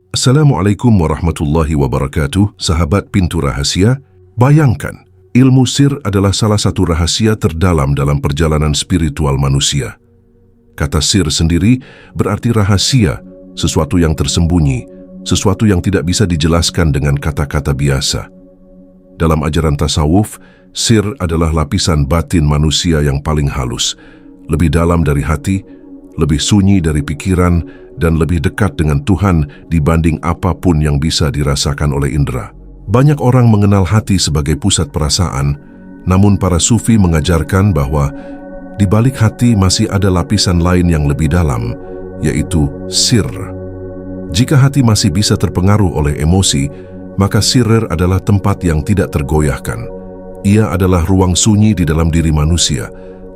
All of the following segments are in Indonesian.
Assalamualaikum warahmatullahi wabarakatuh, sahabat pintu rahasia. Bayangkan, ilmu sir adalah salah satu rahasia terdalam dalam perjalanan spiritual manusia. Kata sir sendiri berarti rahasia, sesuatu yang tersembunyi, sesuatu yang tidak bisa dijelaskan dengan kata-kata biasa. Dalam ajaran tasawuf, sir adalah lapisan batin manusia yang paling halus, lebih dalam dari hati, lebih sunyi dari pikiran, dan lebih dekat dengan Tuhan dibanding apapun yang bisa dirasakan oleh indera. Banyak orang mengenal hati sebagai pusat perasaan, namun para sufi mengajarkan bahwa di balik hati masih ada lapisan lain yang lebih dalam, yaitu sir. Jika hati masih bisa terpengaruh oleh emosi, maka sir adalah tempat yang tidak tergoyahkan. Ia adalah ruang sunyi di dalam diri manusia,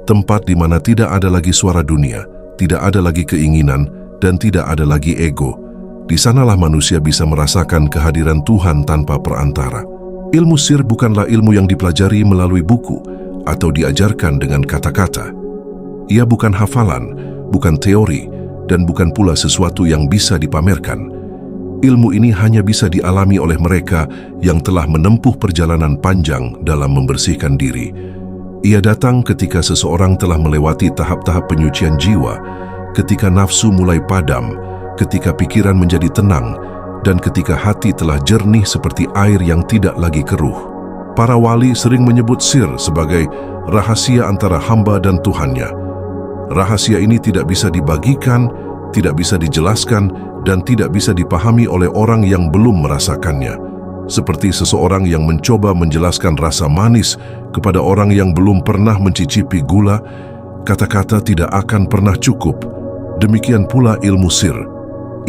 tempat di mana tidak ada lagi suara dunia, tidak ada lagi keinginan, dan tidak ada lagi ego. Di sanalah manusia bisa merasakan kehadiran Tuhan tanpa perantara. Ilmu sir bukanlah ilmu yang dipelajari melalui buku atau diajarkan dengan kata-kata. Ia bukan hafalan, bukan teori, dan bukan pula sesuatu yang bisa dipamerkan. Ilmu ini hanya bisa dialami oleh mereka yang telah menempuh perjalanan panjang dalam membersihkan diri. Ia datang ketika seseorang telah melewati tahap-tahap penyucian jiwa, ketika nafsu mulai padam, ketika pikiran menjadi tenang, dan ketika hati telah jernih seperti air yang tidak lagi keruh. Para wali sering menyebut sir sebagai rahasia antara hamba dan Tuhannya. Rahasia ini tidak bisa dibagikan, tidak bisa dijelaskan, dan tidak bisa dipahami oleh orang yang belum merasakannya. Seperti seseorang yang mencoba menjelaskan rasa manis kepada orang yang belum pernah mencicipi gula, kata-kata tidak akan pernah cukup. Demikian pula ilmu sir.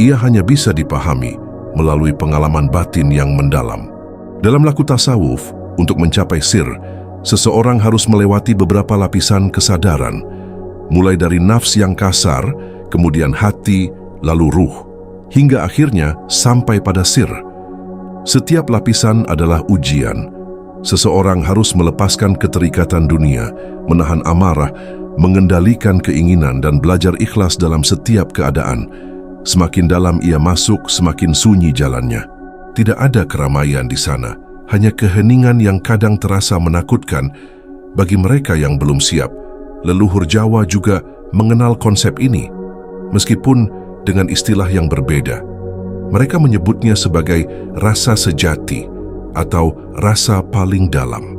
Ia hanya bisa dipahami melalui pengalaman batin yang mendalam. Dalam laku tasawuf, untuk mencapai sir, seseorang harus melewati beberapa lapisan kesadaran, mulai dari nafs yang kasar, kemudian hati, lalu ruh, hingga akhirnya sampai pada sir. Setiap lapisan adalah ujian. Seseorang harus melepaskan keterikatan dunia, menahan amarah, mengendalikan keinginan, dan belajar ikhlas dalam setiap keadaan. Semakin dalam ia masuk, semakin sunyi jalannya. Tidak ada keramaian di sana, hanya keheningan yang kadang terasa menakutkan bagi mereka yang belum siap. Leluhur Jawa juga mengenal konsep ini, meskipun dengan istilah yang berbeda. Mereka menyebutnya sebagai rasa sejati atau rasa paling dalam.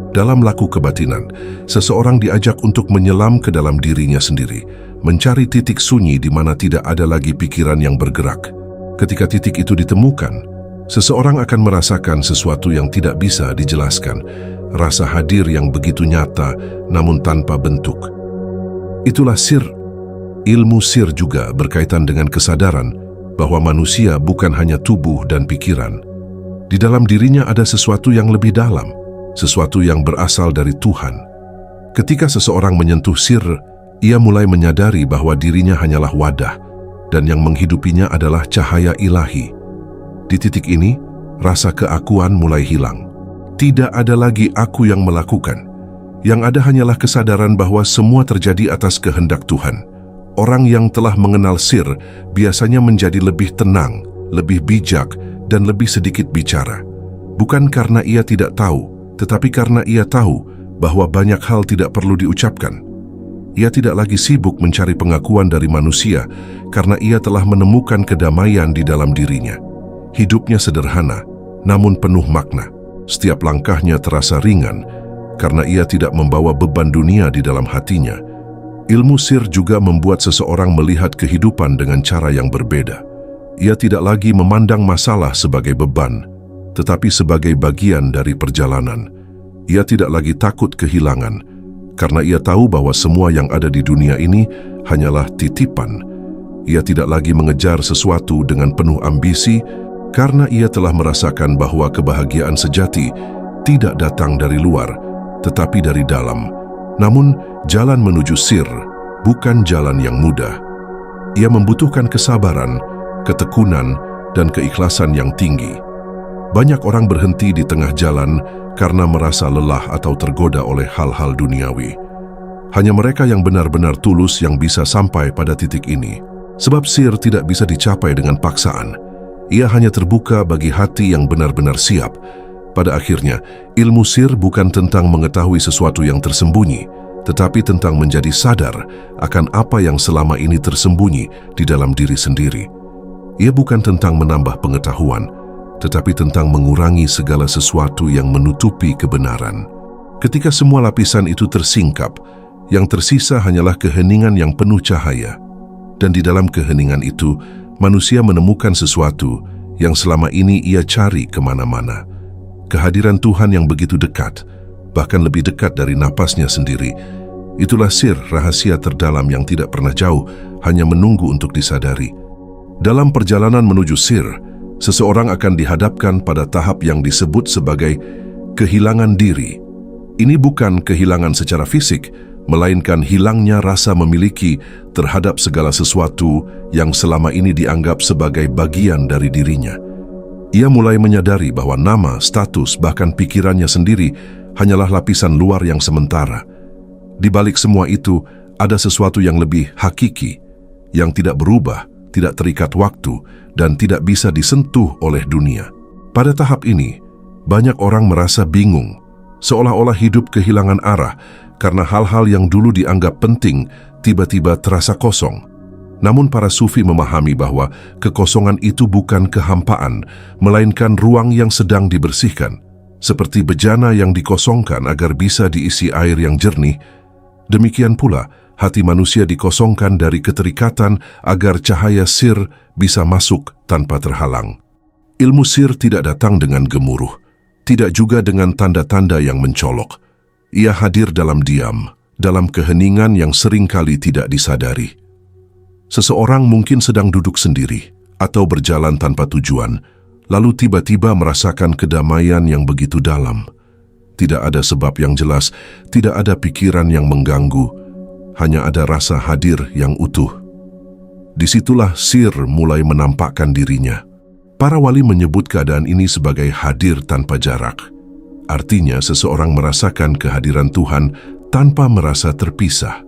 Dalam laku kebatinan, seseorang diajak untuk menyelam ke dalam dirinya sendiri, mencari titik sunyi di mana tidak ada lagi pikiran yang bergerak. Ketika titik itu ditemukan, seseorang akan merasakan sesuatu yang tidak bisa dijelaskan, rasa hadir yang begitu nyata namun tanpa bentuk. Itulah sir. Ilmu sir juga berkaitan dengan kesadaran bahwa manusia bukan hanya tubuh dan pikiran. Di dalam dirinya ada sesuatu yang lebih dalam, sesuatu yang berasal dari Tuhan. Ketika seseorang menyentuh sir, ia mulai menyadari bahwa dirinya hanyalah wadah, dan yang menghidupinya adalah cahaya ilahi. Di titik ini, rasa keakuan mulai hilang. Tidak ada lagi aku yang melakukan. Yang ada hanyalah kesadaran bahwa semua terjadi atas kehendak Tuhan. Orang yang telah mengenal sir biasanya menjadi lebih tenang, lebih bijak, dan lebih sedikit bicara. Bukan karena ia tidak tahu, tetapi karena ia tahu bahwa banyak hal tidak perlu diucapkan. Ia tidak lagi sibuk mencari pengakuan dari manusia karena ia telah menemukan kedamaian di dalam dirinya. Hidupnya sederhana, namun penuh makna. Setiap langkahnya terasa ringan karena ia tidak membawa beban dunia di dalam hatinya. Ilmu sir juga membuat seseorang melihat kehidupan dengan cara yang berbeda. Ia tidak lagi memandang masalah sebagai beban, tetapi sebagai bagian dari perjalanan. Ia tidak lagi takut kehilangan, karena ia tahu bahwa semua yang ada di dunia ini hanyalah titipan. Ia tidak lagi mengejar sesuatu dengan penuh ambisi, karena ia telah merasakan bahwa kebahagiaan sejati tidak datang dari luar, tetapi dari dalam. Namun, jalan menuju sir bukan jalan yang mudah. Ia membutuhkan kesabaran, ketekunan, dan keikhlasan yang tinggi. Banyak orang berhenti di tengah jalan karena merasa lelah atau tergoda oleh hal-hal duniawi. Hanya mereka yang benar-benar tulus yang bisa sampai pada titik ini. Sebab sir tidak bisa dicapai dengan paksaan. Ia hanya terbuka bagi hati yang benar-benar siap. Pada akhirnya, ilmu sir bukan tentang mengetahui sesuatu yang tersembunyi, tetapi tentang menjadi sadar akan apa yang selama ini tersembunyi di dalam diri sendiri. Ia bukan tentang menambah pengetahuan, tetapi tentang mengurangi segala sesuatu yang menutupi kebenaran. Ketika semua lapisan itu tersingkap, yang tersisa hanyalah keheningan yang penuh cahaya. Dan di dalam keheningan itu, manusia menemukan sesuatu yang selama ini ia cari kemana-mana. Kehadiran Tuhan yang begitu dekat, bahkan lebih dekat dari napasnya sendiri. Itulah sir rahasia terdalam yang tidak pernah jauh, hanya menunggu untuk disadari. Dalam perjalanan menuju sir, seseorang akan dihadapkan pada tahap yang disebut sebagai kehilangan diri. Ini bukan kehilangan secara fisik, melainkan hilangnya rasa memiliki terhadap segala sesuatu yang selama ini dianggap sebagai bagian dari dirinya. Ia mulai menyadari bahwa nama, status, bahkan pikirannya sendiri hanyalah lapisan luar yang sementara. Di balik semua itu, ada sesuatu yang lebih hakiki, yang tidak berubah, tidak terikat waktu, dan tidak bisa disentuh oleh dunia. Pada tahap ini, banyak orang merasa bingung, seolah-olah hidup kehilangan arah, karena hal-hal yang dulu dianggap penting tiba-tiba terasa kosong. Namun para sufi memahami bahwa kekosongan itu bukan kehampaan, melainkan ruang yang sedang dibersihkan. Seperti bejana yang dikosongkan agar bisa diisi air yang jernih, demikian pula hati manusia dikosongkan dari keterikatan agar cahaya sir bisa masuk tanpa terhalang. Ilmu sir tidak datang dengan gemuruh, tidak juga dengan tanda-tanda yang mencolok. Ia hadir dalam diam, dalam keheningan yang seringkali tidak disadari. Seseorang mungkin sedang duduk sendiri atau berjalan tanpa tujuan, lalu tiba-tiba merasakan kedamaian yang begitu dalam. Tidak ada sebab yang jelas, tidak ada pikiran yang mengganggu, hanya ada rasa hadir yang utuh. Disitulah sir mulai menampakkan dirinya. Para wali menyebut keadaan ini sebagai hadir tanpa jarak. Artinya seseorang merasakan kehadiran Tuhan tanpa merasa terpisah.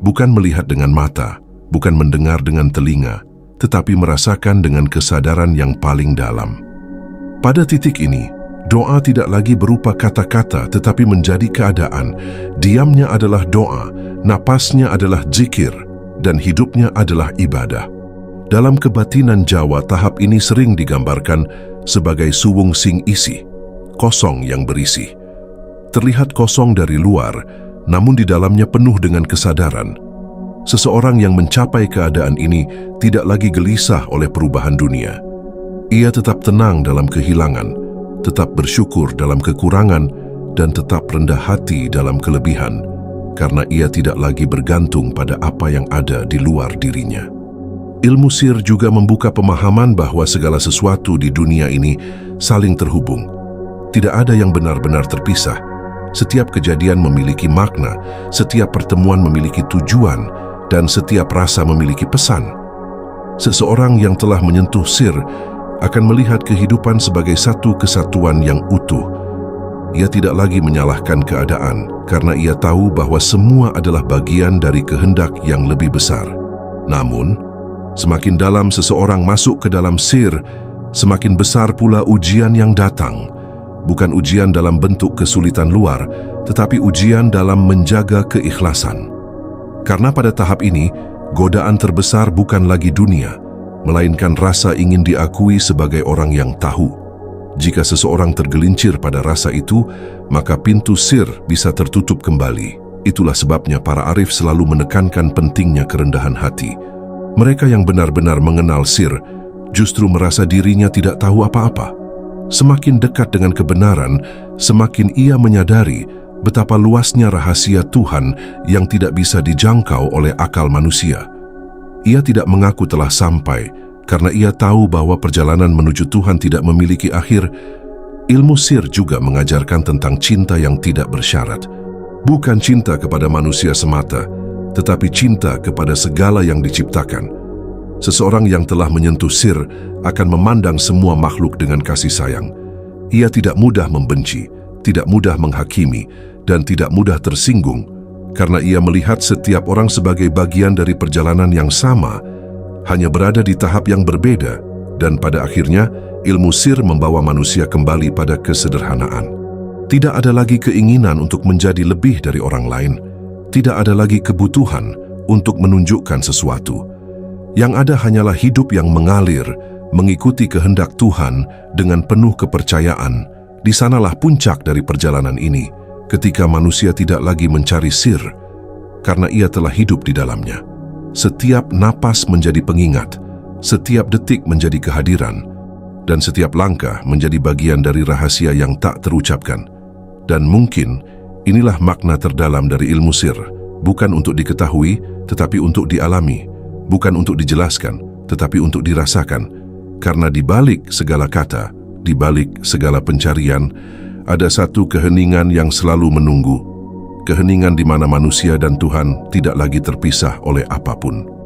Bukan melihat dengan mata, bukan mendengar dengan telinga, tetapi merasakan dengan kesadaran yang paling dalam. Pada titik ini, doa tidak lagi berupa kata-kata tetapi menjadi keadaan. Diamnya adalah doa, napasnya adalah zikir, dan hidupnya adalah ibadah. Dalam kebatinan Jawa, tahap ini sering digambarkan sebagai suwung sing isi, kosong yang berisi. Terlihat kosong dari luar, namun di dalamnya penuh dengan kesadaran. Seseorang yang mencapai keadaan ini tidak lagi gelisah oleh perubahan dunia. Ia tetap tenang dalam kehilangan, tetap bersyukur dalam kekurangan, dan tetap rendah hati dalam kelebihan, karena ia tidak lagi bergantung pada apa yang ada di luar dirinya. Ilmu sir juga membuka pemahaman bahwa segala sesuatu di dunia ini saling terhubung. Tidak ada yang benar-benar terpisah. Setiap kejadian memiliki makna, setiap pertemuan memiliki tujuan, dan setiap rasa memiliki pesan. Seseorang yang telah menyentuh sir akan melihat kehidupan sebagai satu kesatuan yang utuh. Ia tidak lagi menyalahkan keadaan karena ia tahu bahwa semua adalah bagian dari kehendak yang lebih besar. Namun, semakin dalam seseorang masuk ke dalam sir, semakin besar pula ujian yang datang. Bukan ujian dalam bentuk kesulitan luar, tetapi ujian dalam menjaga keikhlasan. Karena pada tahap ini, godaan terbesar bukan lagi dunia, melainkan rasa ingin diakui sebagai orang yang tahu. Jika seseorang tergelincir pada rasa itu, maka pintu sir bisa tertutup kembali. Itulah sebabnya para arif selalu menekankan pentingnya kerendahan hati. Mereka yang benar-benar mengenal sir, justru merasa dirinya tidak tahu apa-apa. Semakin dekat dengan kebenaran, semakin ia menyadari betapa luasnya rahasia Tuhan yang tidak bisa dijangkau oleh akal manusia. Ia tidak mengaku telah sampai, karena ia tahu bahwa perjalanan menuju Tuhan tidak memiliki akhir. Ilmu sir juga mengajarkan tentang cinta yang tidak bersyarat. Bukan cinta kepada manusia semata, tetapi cinta kepada segala yang diciptakan. Seseorang yang telah menyentuh sir akan memandang semua makhluk dengan kasih sayang. Ia tidak mudah membenci, tidak mudah menghakimi, dan tidak mudah tersinggung, karena ia melihat setiap orang sebagai bagian dari perjalanan yang sama, hanya berada di tahap yang berbeda, Dan pada akhirnya, ilmu sir membawa manusia kembali pada kesederhanaan. Tidak ada lagi keinginan untuk menjadi lebih dari orang lain. Tidak ada lagi kebutuhan untuk menunjukkan sesuatu. Yang ada hanyalah hidup yang mengalir, mengikuti kehendak Tuhan dengan penuh kepercayaan. Di sanalah puncak dari perjalanan ini, ketika manusia tidak lagi mencari sir, karena ia telah hidup di dalamnya. Setiap napas menjadi pengingat, setiap detik menjadi kehadiran, dan setiap langkah menjadi bagian dari rahasia yang tak terucapkan. Dan mungkin inilah makna terdalam dari ilmu sir, bukan untuk diketahui, tetapi untuk dialami, bukan untuk dijelaskan, tetapi untuk dirasakan. Karena di balik segala kata, di balik segala pencarian, ada satu keheningan yang selalu menunggu. Keheningan di mana manusia dan Tuhan tidak lagi terpisah oleh apapun.